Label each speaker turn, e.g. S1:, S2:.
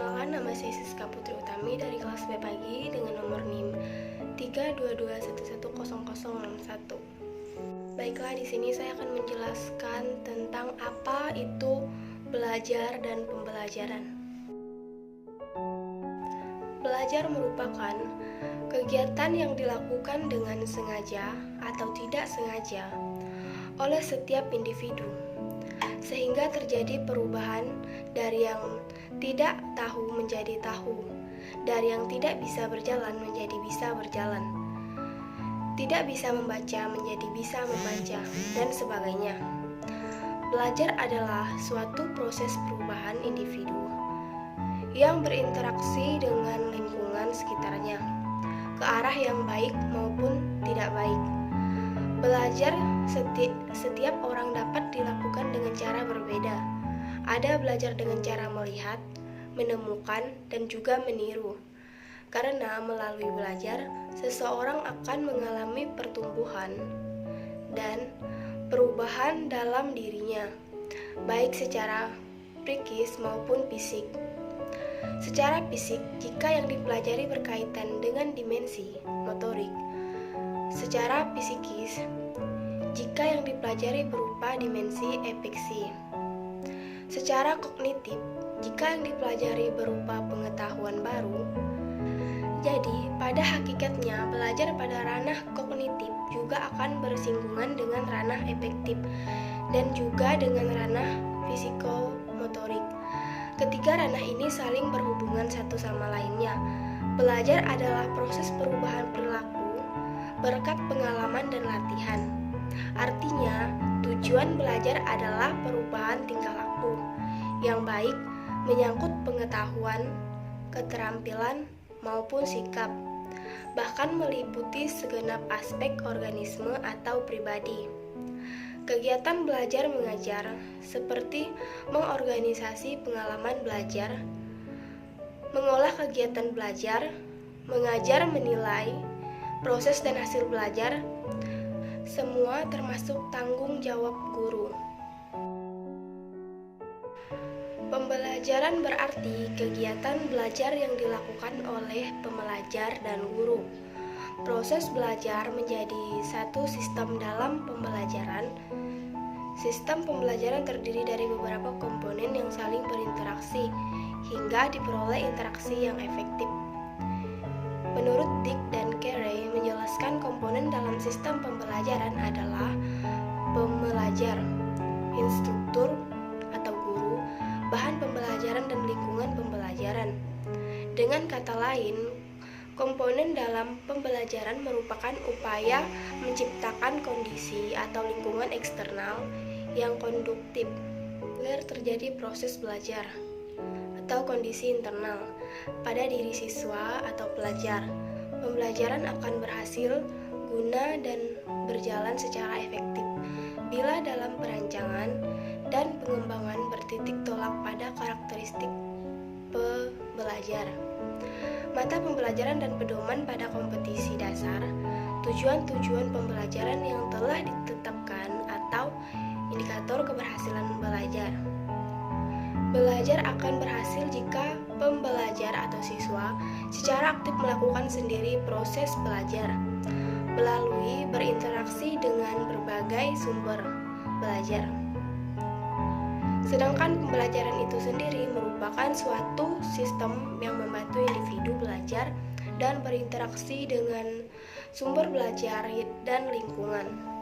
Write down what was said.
S1: Perkenalkan, nama saya Siska Putri Utami dari kelas B pagi dengan nomor NIM 322110061. Baiklah, di sini saya akan menjelaskan tentang apa itu belajar dan pembelajaran. Belajar merupakan kegiatan yang dilakukan dengan sengaja atau tidak sengaja oleh setiap individu, sehingga terjadi perubahan dari yang tidak tahu menjadi tahu, dari yang tidak bisa berjalan menjadi bisa berjalan, tidak bisa membaca menjadi bisa membaca, dan sebagainya. Belajar adalah suatu proses perubahan individu yang berinteraksi dengan lingkungan sekitarnya ke arah yang baik maupun tidak baik. Belajar setiap orang dapat dilakukan dengan cara berbeda. Ada belajar dengan cara melihat, menemukan, dan juga meniru. Karena melalui belajar, seseorang akan mengalami pertumbuhan dan perubahan dalam dirinya, baik secara psikis maupun fisik. Secara fisik, jika yang dipelajari berkaitan dengan dimensi motorik. Secara psikis, jika yang dipelajari berupa dimensi afeksi. Secara kognitif, jika yang dipelajari berupa pengetahuan baru. Jadi, pada hakikatnya, belajar pada ranah kognitif juga akan bersinggungan dengan ranah afektif dan juga dengan ranah fisikomotorik. Ketiga ranah ini saling berhubungan satu sama lainnya. Belajar adalah proses perubahan perilaku berkat pengalaman dan latihan. Artinya, tujuan belajar adalah perubahan tingkah laku yang baik menyangkut pengetahuan, keterampilan, maupun sikap, bahkan meliputi segenap aspek organisme atau pribadi. Kegiatan belajar mengajar seperti mengorganisasi pengalaman belajar, mengolah kegiatan belajar, mengajar, menilai, proses dan hasil belajar, semua termasuk tanggung jawab guru. Pembelajaran berarti kegiatan belajar yang dilakukan oleh pembelajar dan guru. Proses belajar menjadi satu sistem dalam pembelajaran. Sistem pembelajaran terdiri dari beberapa komponen yang saling berinteraksi hingga diperoleh interaksi yang efektif. Menurut Dick dan Carey menjelaskan komponen dalam sistem pembelajaran adalah pembelajar, instruktur atau guru, bahan pembelajaran dan lingkungan pembelajaran. Dengan kata lain, komponen dalam pembelajaran merupakan upaya menciptakan kondisi atau lingkungan eksternal yang konduktif agar terjadi proses belajar atau kondisi internal pada diri siswa atau pelajar. Pembelajaran akan berhasil, guna, dan berjalan secara efektif bila dalam perancangan dan pengembangan bertitik tolak pada karakteristik pembelajar, mata pembelajaran dan pedoman pada kompetisi dasar, tujuan-tujuan pembelajaran yang telah ditetapkan atau indikator keberhasilan belajar. Belajar akan berhasil jika pembelajar atau siswa secara aktif melakukan sendiri proses belajar melalui berinteraksi dengan berbagai sumber belajar. Sedangkan pembelajaran itu sendiri merupakan suatu sistem yang membantu individu belajar dan berinteraksi dengan sumber belajar dan lingkungan.